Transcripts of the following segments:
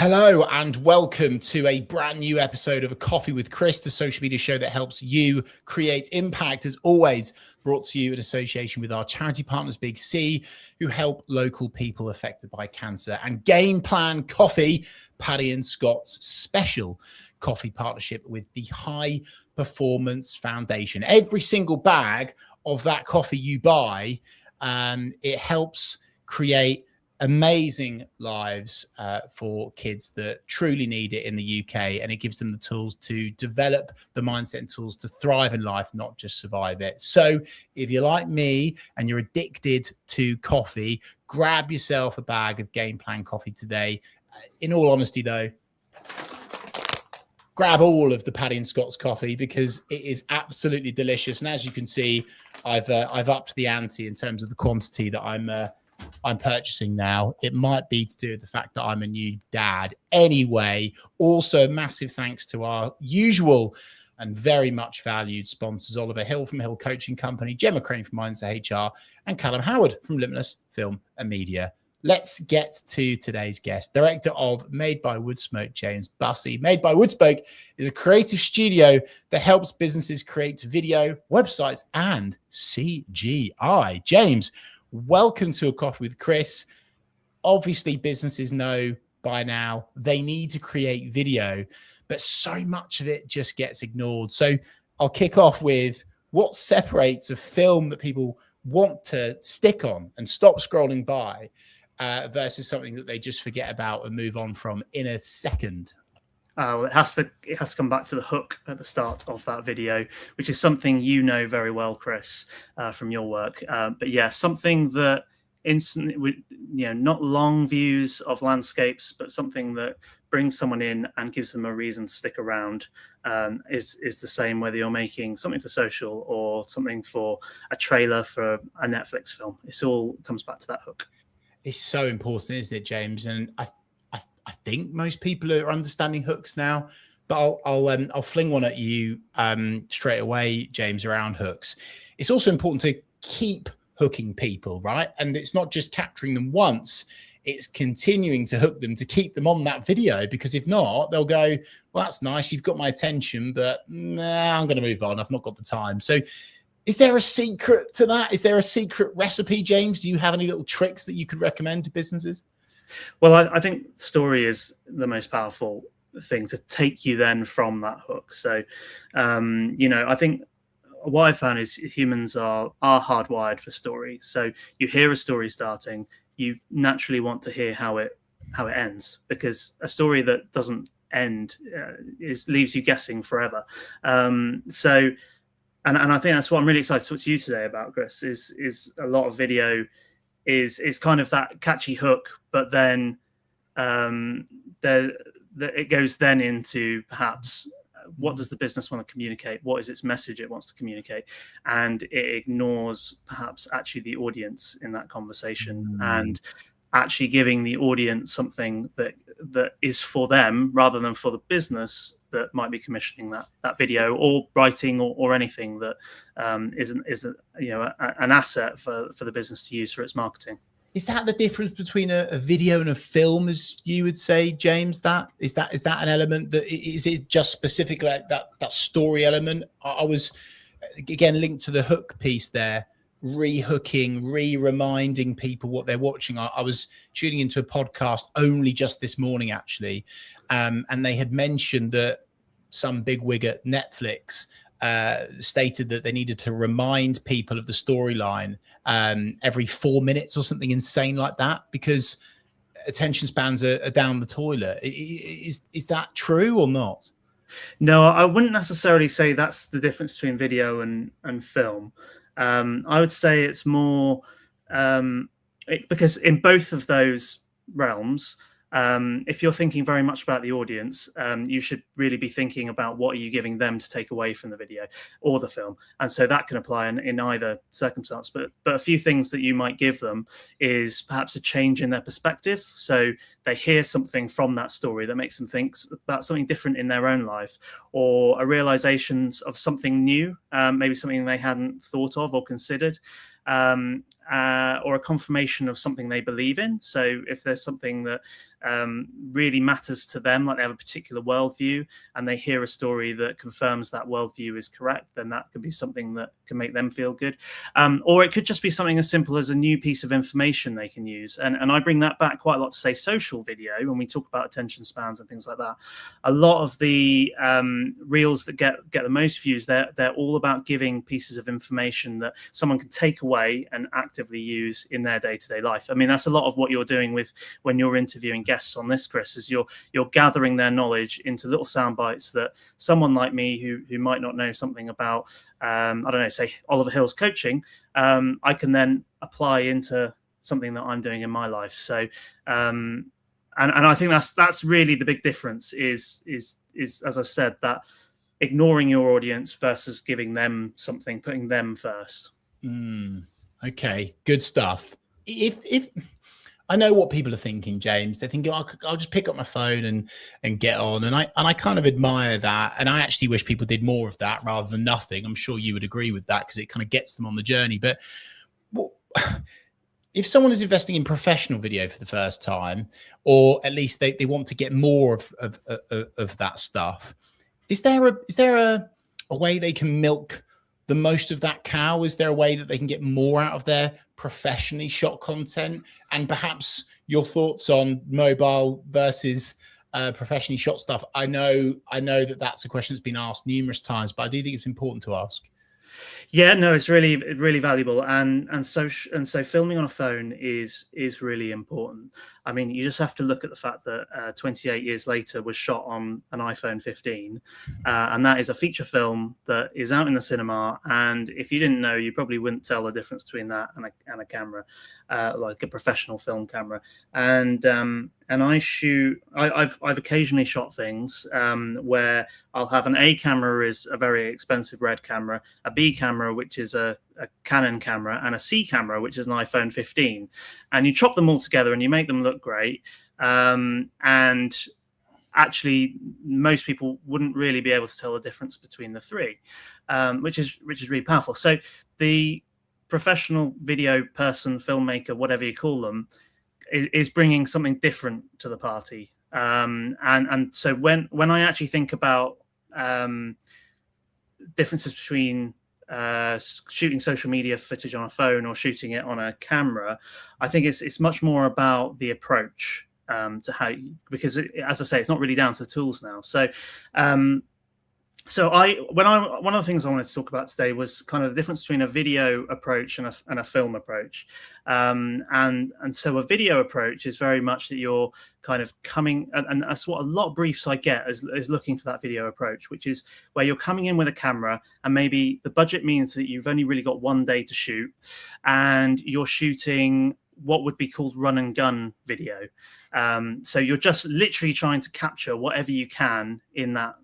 Hello and welcome to a brand new episode of A Coffee with Chris, the social media show that helps you create impact. As always, brought to you in association with our charity partners, Big C, who help local people affected by cancer, and Game Plan Coffee, Paddy and Scott's special coffee partnership with the High Performance Foundation. Every single bag of that coffee you buy, it helps create amazing lives for kids that truly need it in the UK, and it gives them the tools to develop the mindset and tools to thrive in life, not just survive it. So if you're like me and you're addicted to coffee, grab yourself a bag of Game Plan coffee today. In all honesty though, grab all of the Paddy and Scott's coffee because it is absolutely delicious. And as you can see, I've upped the ante in terms of the quantity that I'm purchasing now. It might be to do with the fact that I'm a new dad. Anyway, also massive thanks to our usual and very much valued sponsors, Oliver Hill from Hill Coaching Company, Gemma Crane from 𝗖𝗵𝗿𝗲𝗲, and Callum Howard from Limitless Film and Media. Let's get to today's guest. Director of Made by Woodsmoke, James Bussey. Made by Woodsmoke is a creative studio that helps businesses create video, websites, and CGI. James, welcome to A Coffee with Chris. Obviously, businesses know by now they need to create video, but so much of it just gets ignored. So I'll kick off with what separates a film that people want to stick on and stop scrolling by versus something that they just forget about and move on from in a second. It has to come back to the hook at the start of that video, which is something you know very well, Chris, from your work. But yeah, something that instantly, not long views of landscapes, but something that brings someone in and gives them a reason to stick around. Is the same whether you're making something for social or something for a trailer for a Netflix film. It all comes back to that hook. It's so important, isn't it, James? And I think most people are understanding hooks now, but I'll fling one at you straight away, James, around hooks. It's also important to keep hooking people, right? And it's not just capturing them once, it's continuing to hook them to keep them on that video, because if not, they'll go, well, that's nice, you've got my attention, but nah, I'm going to move on. I've not got the time. So is there a secret to that? Is there a secret recipe, James? Do you have any little tricks that you could recommend to businesses? Well, I think story is the most powerful thing to take you then from that hook. So, I think what I found is humans are hardwired for story. So you hear a story starting, you naturally want to hear how it ends, because a story that doesn't end leaves you guessing forever. And I think that's what I'm really excited to talk to you today about, Chris, is a lot of video is kind of that catchy hook, but then it goes then into perhaps what does the business want to communicate? What is its message it wants to communicate? And it ignores perhaps actually the audience in that conversation and actually giving the audience something that is for them rather than for the business that might be commissioning that video or writing or anything that is an asset for the business to use for its marketing. Is that the difference between a video and a film, as you would say, James? Is that an element that is it just specifically like that story element? I was again linked to the hook piece there, re-hooking, reminding people what they're watching. I was tuning into a podcast only just this morning, actually, and they had mentioned that some bigwig at Netflix stated that they needed to remind people of the storyline every 4 minutes or something insane like that, because attention spans are down the toilet. Is that true or not? No, I wouldn't necessarily say that's the difference between video and film. I would say it's more because in both of those realms, if you're thinking very much about the audience, you should really be thinking about what are you giving them to take away from the video or the film. And so that can apply in either circumstance. But a few things that you might give them is perhaps a change in their perspective. So they hear something from that story that makes them think about something different in their own life, or a realization of something new, maybe something they hadn't thought of or considered. or a confirmation of something they believe in. So if there's something that really matters to them, like they have a particular worldview, and they hear a story that confirms that worldview is correct, then that could be something that can make them feel good. Or it could just be something as simple as a new piece of information they can use. And I bring that back quite a lot to, say, social video, when we talk about attention spans and things like that. A lot of the reels that get the most views, they're all about giving pieces of information that someone can take away and actively use in their day-to-day life. I mean, that's a lot of what you're doing with when you're interviewing guests on this, Chris, is you're gathering their knowledge into little sound bites that someone like me who might not know something about I don't know, say Oliver Hill's coaching, I can then apply into something that I'm doing in my life. So and I think that's really the big difference is as I've said, that ignoring your audience versus giving them something, putting them first. Okay, good stuff. If I know what people are thinking, James, they're thinking, oh, I'll just pick up my phone and get on. And I kind of admire that. And I actually wish people did more of that rather than nothing. I'm sure you would agree with that, because it kind of gets them on the journey. But if someone is investing in professional video for the first time, or at least they want to get more of that stuff, is there a way they can milk the most of that cow? Is there a way that they can get more out of their professionally shot content? And perhaps your thoughts on mobile versus professionally shot stuff. I know that that's a question that's been asked numerous times, but I do think it's important to ask. Yeah, no, it's really valuable, and so filming on a phone is really important. I mean, you just have to look at the fact that 28 years later was shot on an iPhone 15, and that is a feature film that is out in the cinema. And if you didn't know, you probably wouldn't tell the difference between that and a camera, like a professional film camera. And I've occasionally shot things where I'll have an A camera is a very expensive red camera, a B camera which is a Canon camera, and a C camera which is an iPhone 15, and you chop them all together and you make them look great. And actually, most people wouldn't really be able to tell the difference between the three, which is really powerful. So the professional video person, filmmaker, whatever you call them, is bringing something different to the party. And so when I actually think about differences between shooting social media footage on a phone or shooting it on a camera, I think it's much more about the approach to how because as I say, it's not really down to the tools now. So one of the things I wanted to talk about today was kind of the difference between a video approach and a film approach. And so a video approach is very much that you're kind of coming, and that's what a lot of briefs I get is looking for that video approach, which is where you're coming in with a camera, and maybe the budget means that you've only really got one day to shoot, and you're shooting what would be called run and gun video. So you're just literally trying to capture whatever you can in that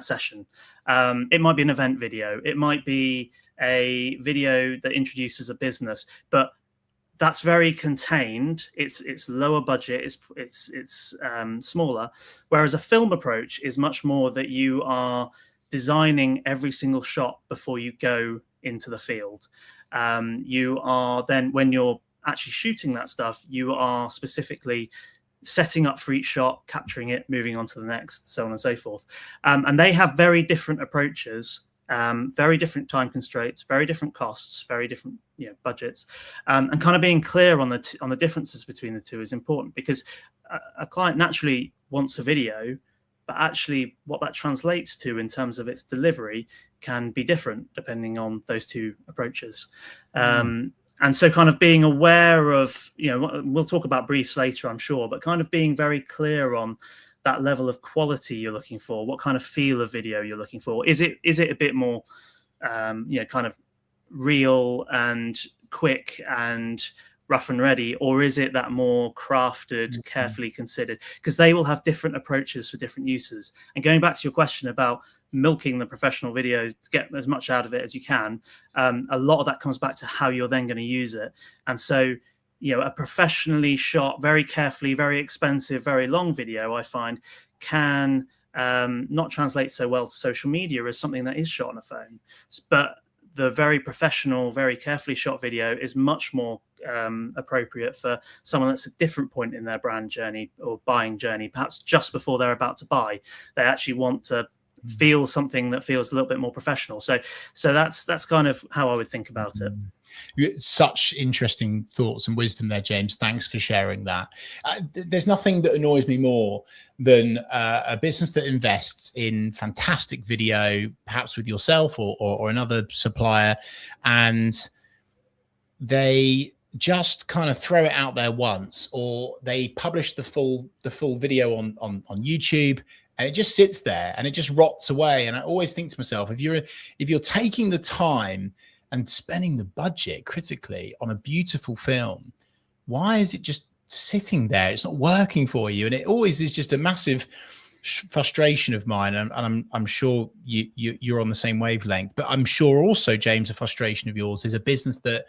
session. It might be an event video, it might be a video that introduces a business, but that's very contained. It's lower budget, it's smaller. Whereas a film approach is much more that you are designing every single shot before you go into the field. You are then, when you're actually shooting that stuff, you are specifically setting up for each shot, capturing it, moving on to the next, so on and so forth. And they have very different approaches, very different time constraints, very different costs, very different budgets, and kind of being clear on the differences between the two is important, because a client naturally wants a video, but actually what that translates to in terms of its delivery can be different depending on those two approaches. And so kind of being aware of, we'll talk about briefs later, I'm sure, but kind of being very clear on that level of quality you're looking for, what kind of feel of video you're looking for. Is it a bit more, kind of real and quick and rough and ready, or is it that more crafted, carefully considered? Because they will have different approaches for different uses. And going back to your question about milking the professional video to get as much out of it as you can, a lot of that comes back to how you're then going to use it. And so, a professionally shot, very carefully, very expensive, very long video, I find, can not translate so well to social media as something that is shot on a phone. But the very professional, very carefully shot video is much more appropriate for someone that's at a different point in their brand journey or buying journey, perhaps just before they're about to buy. They actually want to feel something that feels a little bit more professional. So that's kind of how I would think about it. Such interesting thoughts and wisdom there, James. Thanks for sharing that. There's nothing that annoys me more than a business that invests in fantastic video, perhaps with yourself or another supplier, and they just kind of throw it out there once, or they publish the full video on YouTube, and it just sits there and it just rots away. And I always think to myself, if you're taking the time and spending the budget critically on a beautiful film, why is it just sitting there? It's not working for you. And it always is just a massive frustration of mine. And I'm sure you're on the same wavelength, but I'm sure also, James, a frustration of yours is a business that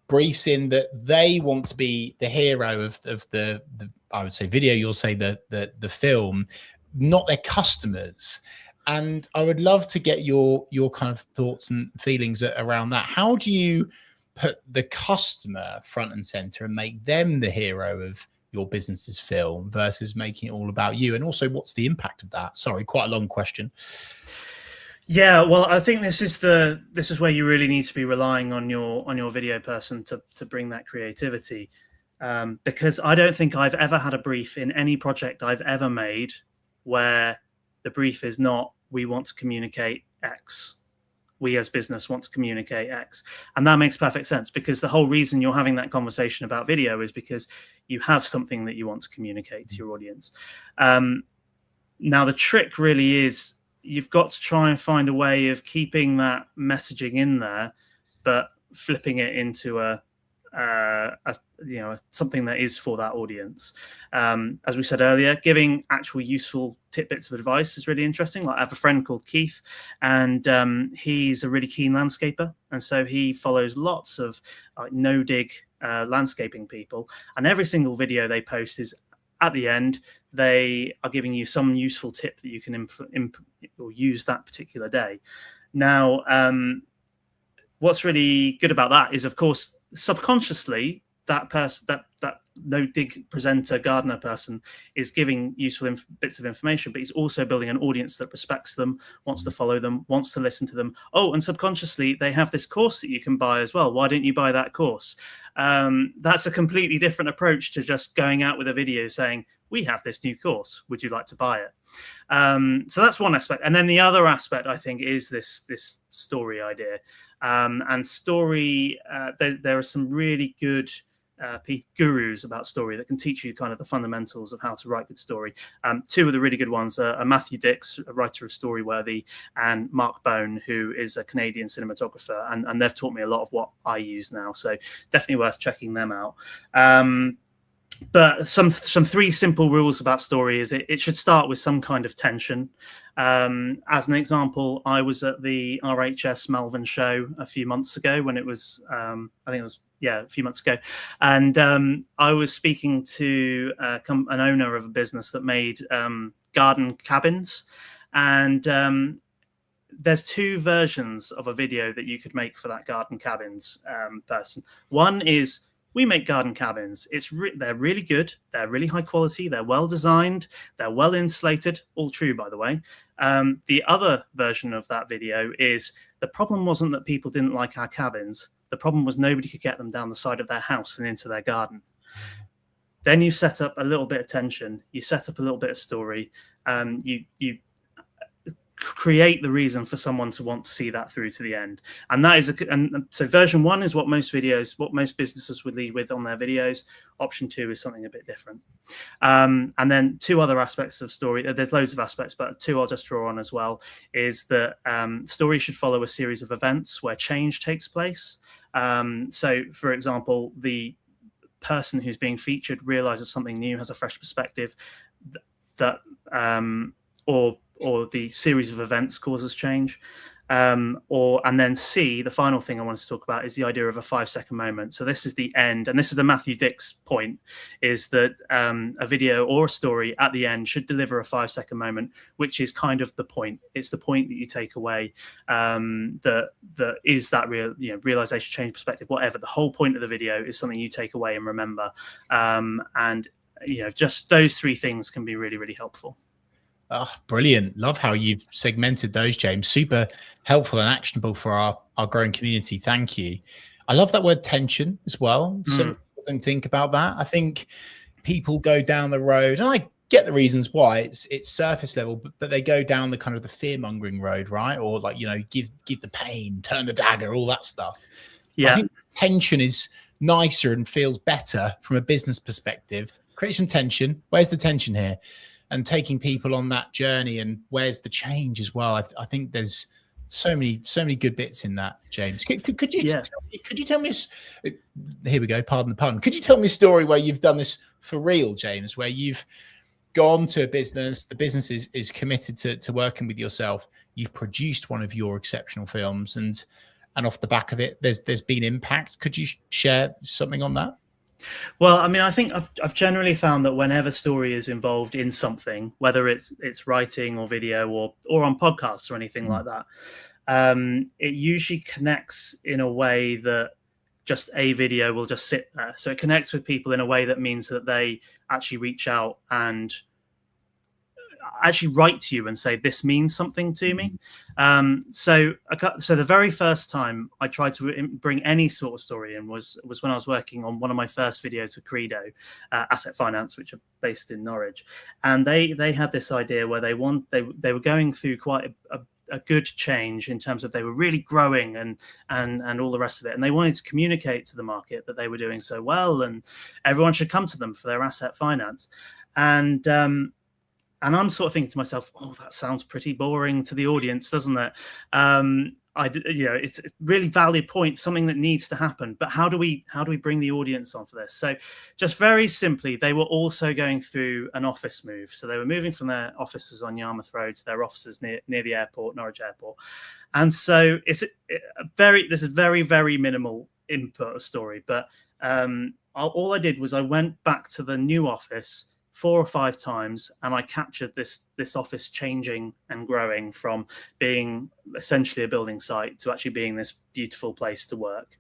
briefs in that they want to be the hero of the I would say video, you'll say the film, not their customers. And I would love to get your kind of thoughts and feelings around that. How do you put the customer front and center and make them the hero of your business's film versus making it all about you? And also, what's the impact of that? Sorry, quite a long question. Yeah, well, I think this is where you really need to be relying on your video person to bring that creativity, because I don't think I've ever had a brief in any project I've ever made where the brief is not, we want to communicate X. We as business want to communicate X. And that makes perfect sense, because the whole reason you're having that conversation about video is because you have something that you want to communicate to your audience. Now, the trick really is you've got to try and find a way of keeping that messaging in there, but flipping it into something that is for that audience. As we said earlier, giving actual useful tidbits of advice is really interesting. Like, I have a friend called Keith, and he's a really keen landscaper, and so he follows lots of no dig landscaping people, and every single video they post is, at the end, they are giving you some useful tip that you can or use that particular day. Now, what's really good about that is, of course, subconsciously, that person, that no dig presenter, gardener person, is giving useful bits of information, but he's also building an audience that respects them, wants to follow them, wants to listen to them. Oh, and subconsciously, they have this course that you can buy as well. Why don't you buy that course? That's a completely different approach to just going out with a video saying, we have this new course, would you like to buy it? So that's one aspect. And then the other aspect, I think, is this story idea. And story, there are some really good gurus about story that can teach you kind of the fundamentals of how to write good story. Two of the really good ones are Matthew Dix, a writer of Storyworthy, and Mark Bone, who is a Canadian cinematographer, and they've taught me a lot of what I use now, so definitely worth checking them out. But some three simple rules about story is it should start with some kind of tension. As an example, I was at the RHS Malvern show a few months ago when it was, I think it was, a few months ago. And I was speaking to an owner of a business that made garden cabins. And there's two versions of a video that you could make for that garden cabins person. One is, we make garden cabins. They're really good. They're really high quality. They're well designed. They're well insulated. All true, by the way. The other version of that video is, the problem wasn't that people didn't like our cabins. The problem was nobody could get them down the side of their house and into their garden. Then you set up a little bit of tension. You set up a little bit of story. You create the reason for someone to want to see that through to the end. And that is so version one is what most businesses would lead with on their videos. Option two is something a bit different. And then two other aspects of story, there's loads of aspects, but two I'll just draw on as well, is that story should follow a series of events where change takes place. So for example, the person who's being featured realizes something new, has a fresh perspective, or the series of events causes change. And then C, the final thing I want to talk about is the idea of a 5-second moment. So this is the end, and this is the Matthew Dix point, is that a video or a story at the end should deliver a 5-second moment, which is kind of the point. It's the point that you take away, that is that real, realization, change, perspective, whatever. The whole point of the video is something you take away and remember. And just those 3 things can be really, really helpful. Oh, brilliant. Love how you've segmented those, James. Super helpful and actionable for our growing community. Thank you. I love that word tension as well. So don't think about that. I think people go down the road, and I get the reasons why. It's surface level, but they go down the kind of the fear-mongering road, right? Or like, give the pain, turn the dagger, all that stuff. Yeah. I think tension is nicer and feels better from a business perspective. Create some tension. Where's the tension here? And taking people on that journey, and where's the change as well. I think there's so many good bits in that, James. Could you tell me, here we go, pardon the pun. Could you tell me a story where you've done this for real, James, where you've gone to a business, the business is committed to working with yourself, you've produced one of your exceptional films, and off the back of it, there's been impact. Could you share something on that? Well, I mean, I think I've generally found that whenever story is involved in something, whether it's writing or video or on podcasts or anything like that, it usually connects in a way that just a video will just sit there. So it connects with people in a way that means that they actually reach out and actually write to you and say, this means something to me. So the very first time I tried to bring any sort of story in was when I was working on one of my first videos with Credo, Asset Finance, which are based in Norwich. And they had this idea where they were going through quite a good change in terms of they were really growing and all the rest of it. And they wanted to communicate to the market that they were doing so well and everyone should come to them for their asset finance. And I'm sort of thinking to myself, oh, that sounds pretty boring to the audience, doesn't it? It's a really valid point, something that needs to happen. But how do we bring the audience on for this? So just very simply, they were also going through an office move. So they were moving from their offices on Yarmouth Road to their offices near the airport, Norwich Airport. And so this is very, very minimal input of story. But all I did was I went back to the new office 4 or 5 times, and I captured this office changing and growing from being essentially a building site to actually being this beautiful place to work.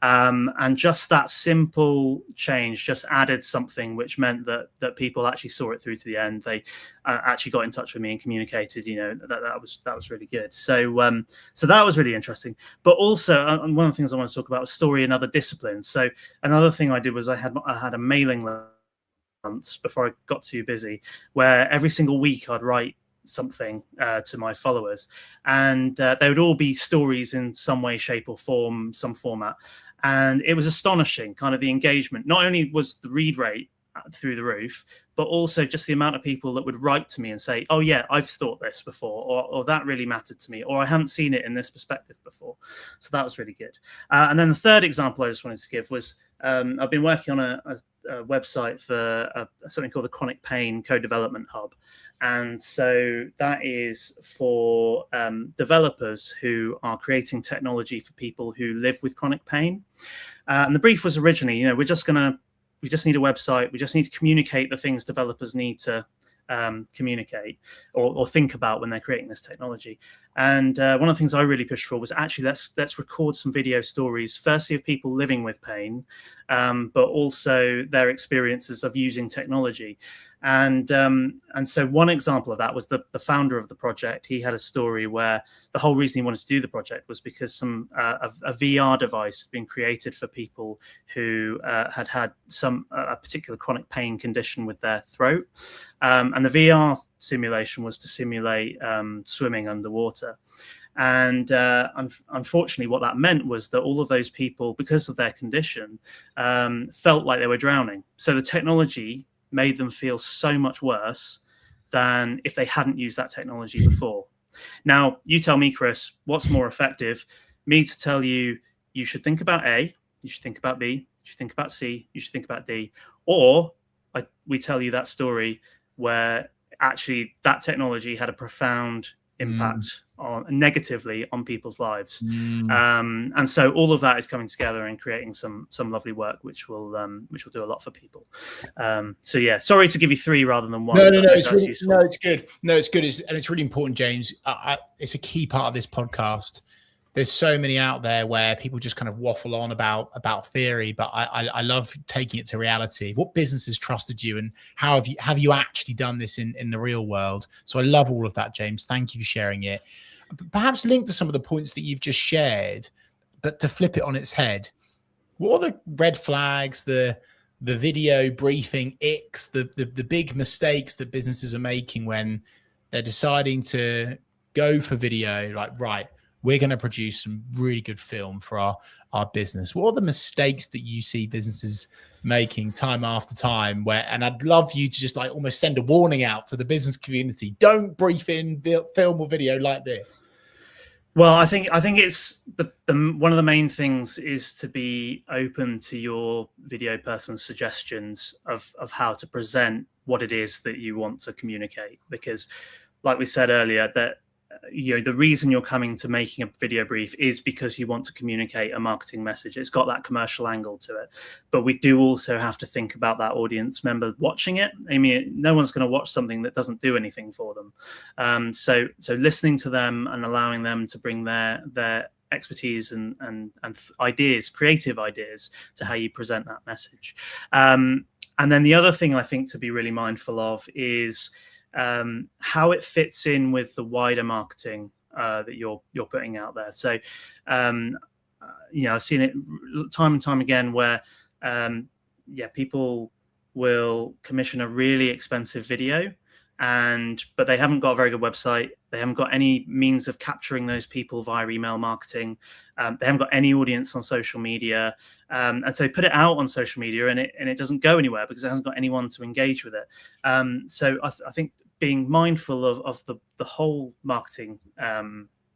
And just that simple change just added something which meant that people actually saw it through to the end. They actually got in touch with me and communicated, that was really good. So that was really interesting. But also, one of the things I want to talk about was story in other disciplines. So another thing I did was I had a mailing list months before I got too busy, where every single week I'd write something to my followers, and they would all be stories in some way, shape or form, some format. And it was astonishing, kind of the engagement. Not only was the read rate through the roof, but also just the amount of people that would write to me and say, oh yeah, I've thought this before, or that really mattered to me, or I haven't seen it in this perspective before. So that was really good. And then the third example I just wanted to give was I've been working on a website for something called the Chronic Pain Co-Development Hub. And so that is for developers who are creating technology for people who live with chronic pain. And the brief was originally, we just need a website. We just need to communicate the things developers need to communicate or think about when they're creating this technology. And one of the things I really pushed for was actually let's record some video stories, firstly of people living with pain, but also their experiences of using technology. And so one example of that was the founder of the project. He had a story where the whole reason he wanted to do the project was because a VR device had been created for people who had a particular chronic pain condition with their throat. And the VR simulation was to simulate swimming underwater. And unfortunately, what that meant was that all of those people, because of their condition, felt like they were drowning. So the technology made them feel so much worse than if they hadn't used that technology before. Now, you tell me, Chris, what's more effective? Me to tell you, you should think about A, you should think about B, you should think about C, you should think about D, or we tell you that story where actually that technology had a profound impact negatively on people's lives. And so all of that is coming together and creating some lovely work, which will do a lot for people. So yeah, sorry to give you 3 rather than 1. No, it's really, it's good. No, it's good. And it's really important, James. It's a key part of this podcast. There's so many out there where people just kind of waffle on about theory, but I love taking it to reality. What businesses trusted you, and how have you actually done this in the real world? So I love all of that, James. Thank you for sharing it. Perhaps link to some of the points that you've just shared, but to flip it on its head. What are the red flags, the video briefing icks, the big mistakes that businesses are making when they're deciding to go for video? Like, right, we're going to produce some really good film for our business. What are the mistakes that you see businesses making time after time? And I'd love you to just like almost send a warning out to the business community. Don't brief in film or video like this. Well, I think it's one of the main things is to be open to your video person's suggestions of how to present what it is that you want to communicate. Because like we said earlier, that the reason you're coming to making a video brief is because you want to communicate a marketing message. It's got that commercial angle to it, but we do also have to think about that audience member watching it. I mean, no one's going to watch something that doesn't do anything for them. So listening to them and allowing them to bring their expertise and ideas, creative ideas, to how you present that message. And then the other thing I think to be really mindful of is how it fits in with the wider marketing that you're putting out there. So I've seen it time and time again where people will commission a really expensive video, but they haven't got a very good website. They haven't got any means of capturing those people via email marketing. They haven't got any audience on social media. And so they put it out on social media and it doesn't go anywhere because it hasn't got anyone to engage with it. So I think being mindful of the whole marketing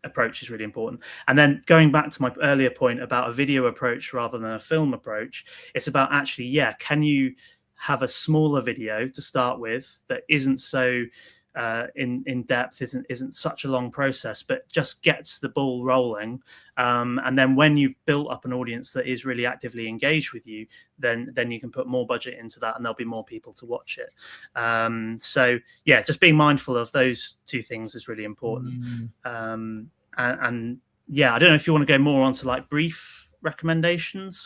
approach is really important. And then going back to my earlier point about a video approach rather than a film approach, it's about actually, can you have a smaller video to start with that isn't so in depth, isn't such a long process, but just gets the ball rolling. And then when you've built up an audience that is really actively engaged with you, then you can put more budget into that and there'll be more people to watch it. So just being mindful of those 2 things is really important. And I don't know if you want to go more onto like brief recommendations.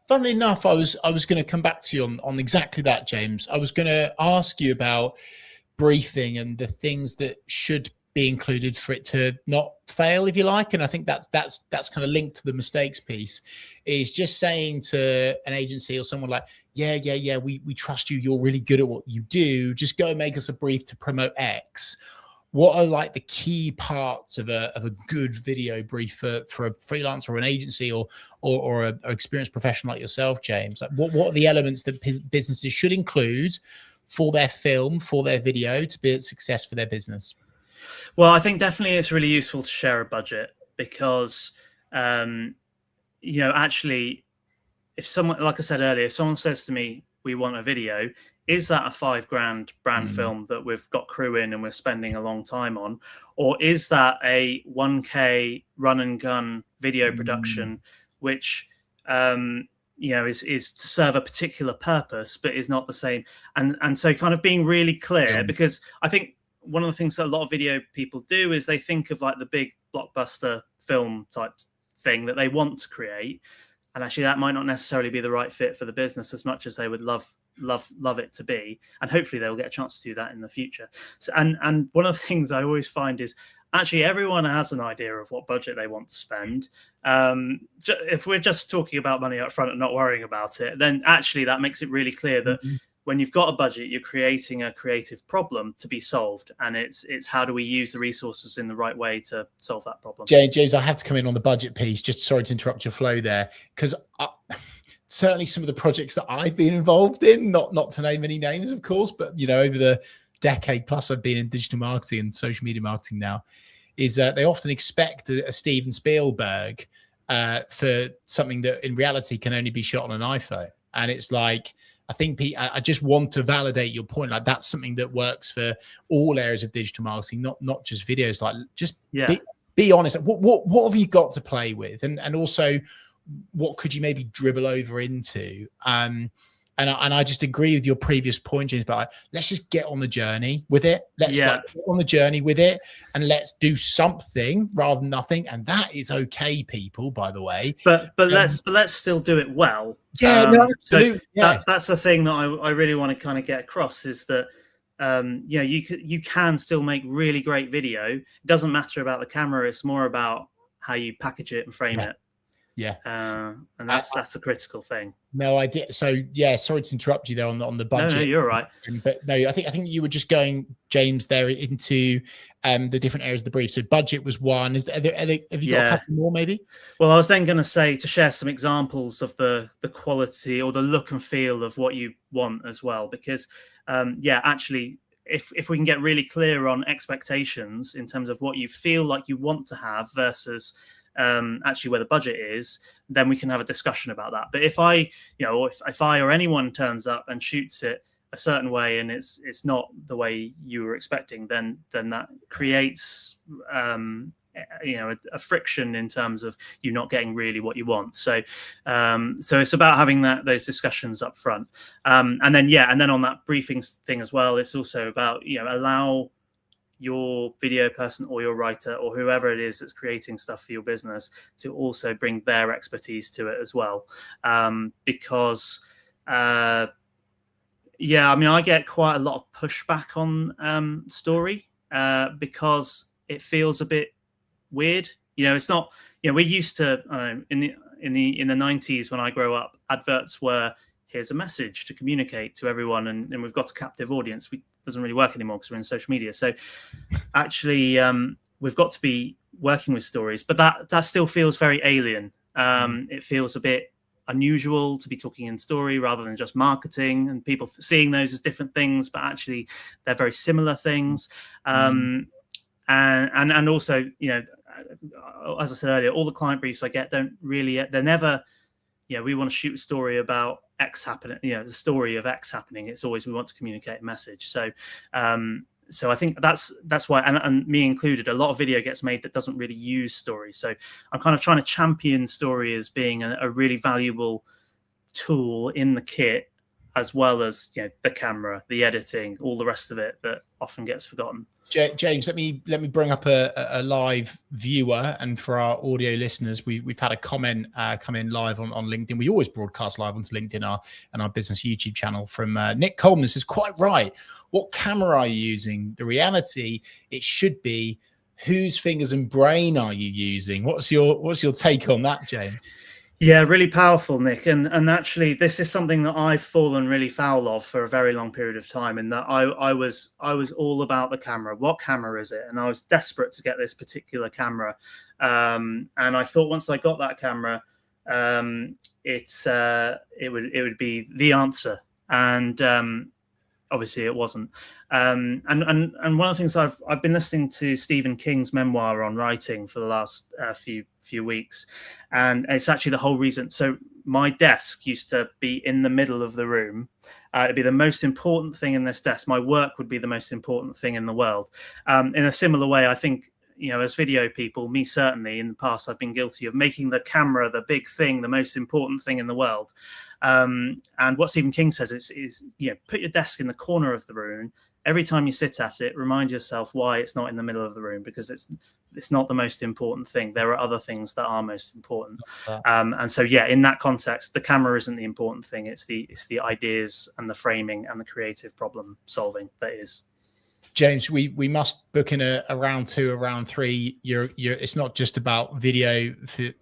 Funnily enough, I was going to come back to you on exactly that, James. I was going to ask you about briefing and the things that should be included for it to not fail, if you like. And I think that's kind of linked to the mistakes piece, is just saying to an agency or someone like, we trust you. You're really good at what you do. Just go and make us a brief to promote X. What are like the key parts of a good video brief for a freelancer or an agency or an experienced professional like yourself, James? Like what are the elements that businesses should include for their film, for their video, to be a success for their business? Well, I think definitely it's really useful to share a budget because, actually, if someone, like I said earlier, if someone says to me, we want a video, is that a $5,000 brand film that we've got crew in and we're spending a long time on? Or is that a 1K run and gun video production, which, is to serve a particular purpose, but is not the same? And so kind of being really clear, because I think one of the things that a lot of video people do is they think of like the big blockbuster film type thing that they want to create. And actually that might not necessarily be the right fit for the business as much as they would love it to be, and hopefully they'll get a chance to do that in the future. So and one of the things I always find is actually everyone has an idea of what budget they want to spend. If we're just talking about money up front and not worrying about it, then actually that makes it really clear that when you've got a budget, you're creating a creative problem to be solved, and it's how do we use the resources in the right way to solve that problem. James, I have to come in on the budget piece. Just sorry to interrupt your flow there, because certainly some of the projects that I've been involved in, not to name any names, of course, but over the decade plus I've been in digital marketing and social media marketing now, is they often expect a Steven Spielberg for something that in reality can only be shot on an iPhone. And it's like, I think I just want to validate your point. Like that's something that works for all areas of digital marketing, not just videos. Like just be honest. What have you got to play with, and also what could you maybe dribble over into? And I just agree with your previous point, James, but let's just get on the journey with it. Let's like get on the journey with it, and let's do something rather than nothing. And that is okay, people, by the way. But let's still do it well. Yeah, no, absolutely. So that's the thing that I really want to kind of get across is that you can still make really great video. It doesn't matter about the camera. It's more about how you package it and frame it. Yeah, and that's the critical thing. No, I did. So yeah, sorry to interrupt you there on the budget. No, you're right. But no, I think you were just going, James, there into the different areas of the brief. So budget was one. Have you got a couple more maybe? Well, I was then going to say to share some examples of the quality or the look and feel of what you want as well, because actually, if we can get really clear on expectations in terms of what you feel like you want to have versus actually where the budget is, then we can have a discussion about that. But if I or anyone turns up and shoots it a certain way and it's not the way you were expecting, then that creates a friction in terms of you not getting really what you want. So it's about having those discussions up front, and then on that briefing thing as well, it's also about allow your video person or your writer or whoever it is that's creating stuff for your business to also bring their expertise to it as well. Because I get quite a lot of pushback on story because it feels a bit weird. It's not, we're used to, in the 90s when I grew up, adverts were, here's a message to communicate to everyone, and we've got a captive audience. Doesn't really work anymore because we're in social media. So actually, we've got to be working with stories, but that still feels very alien. It feels a bit unusual to be talking in story rather than just marketing, and people seeing those as different things, but actually they're very similar things. And also, as I said earlier, all the client briefs I get they're never, we want to shoot a story about X happening, the story of X happening. It's always, we want to communicate a message. So I think that's why, and me included, a lot of video gets made that doesn't really use story. So I'm kind of trying to champion story as being a really valuable tool in the kit, as well as the camera, the editing, all the rest of it that often gets forgotten. James, let me bring up a live viewer, and for our audio listeners, we've had a comment come in live on LinkedIn. We always broadcast live onto LinkedIn and our business YouTube channel from Nick Coleman. This is quite right. What camera are you using? The reality, it should be, whose fingers and brain are you using? What's your take on that, James? Yeah, really powerful, Nick. And actually, this is something that I've fallen really foul of for a very long period of time, in that I was all about the camera. What camera is it? And I was desperate to get this particular camera. And I thought once I got that camera, it would be the answer. And obviously it wasn't. And one of the things I've been listening to Stephen King's memoir on writing for the last few weeks, and it's actually the whole reason. So my desk used to be in the middle of the room. It'd be the most important thing in this desk. My work would be the most important thing in the world. In a similar way, I think, as video people, me certainly in the past, I've been guilty of making the camera the big thing, the most important thing in the world. And what Stephen King says is put your desk in the corner of the room. Every time you sit at it, remind yourself why it's not in the middle of the room, because it's not the most important thing. There are other things that are most important. And so, in that context, the camera isn't the important thing. It's the ideas and the framing and the creative problem solving that is. James, we must book in a round 2, a round 3. It's not just about video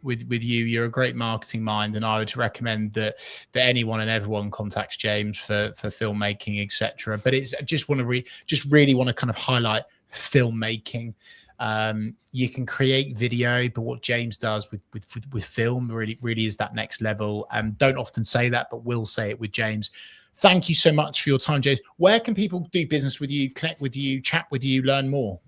with you. You're a great marketing mind, and I would recommend that anyone and everyone contacts James for filmmaking, etc. But it's just really want to kind of highlight filmmaking. You can create video, but what James does with film really is that next level. Don't often say that, but we'll say it with James. Thank you so much for your time, James. Where can people do business with you, connect with you, chat with you, learn more?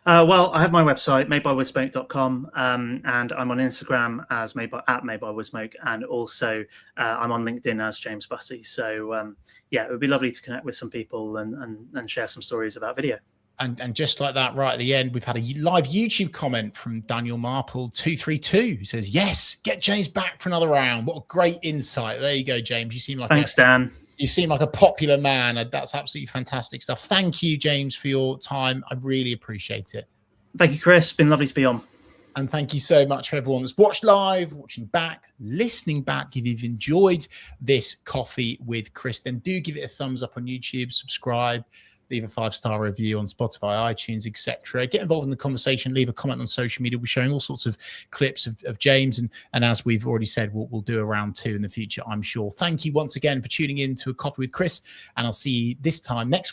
Well, I have my website, madebywoodsmoke.com, and I'm on Instagram as @madebywoodsmoke, and also I'm on LinkedIn as James Bussey. So yeah, it would be lovely to connect with some people and share some stories about video. And just like that, right at the end, we've had a live YouTube comment from Daniel Marple 232 who says, "Yes, get James back for another round." What a great insight! There you go, James. You seem like Dan. You seem like a popular man. That's absolutely fantastic stuff. Thank you, James, for your time. I really appreciate it. Thank you, Chris. Been lovely to be on. And thank you so much for everyone that's watched live, watching back, listening back. If you've enjoyed this Coffee with Chris, then do give it a thumbs up on YouTube, subscribe, leave a 5-star review on Spotify, iTunes, etc. Get involved in the conversation. Leave a comment on social media. We're showing all sorts of clips of James. And as we've already said, we'll do a round 2 in the future, I'm sure. Thank you once again for tuning in to A Coffee with Chris. And I'll see you this time next week.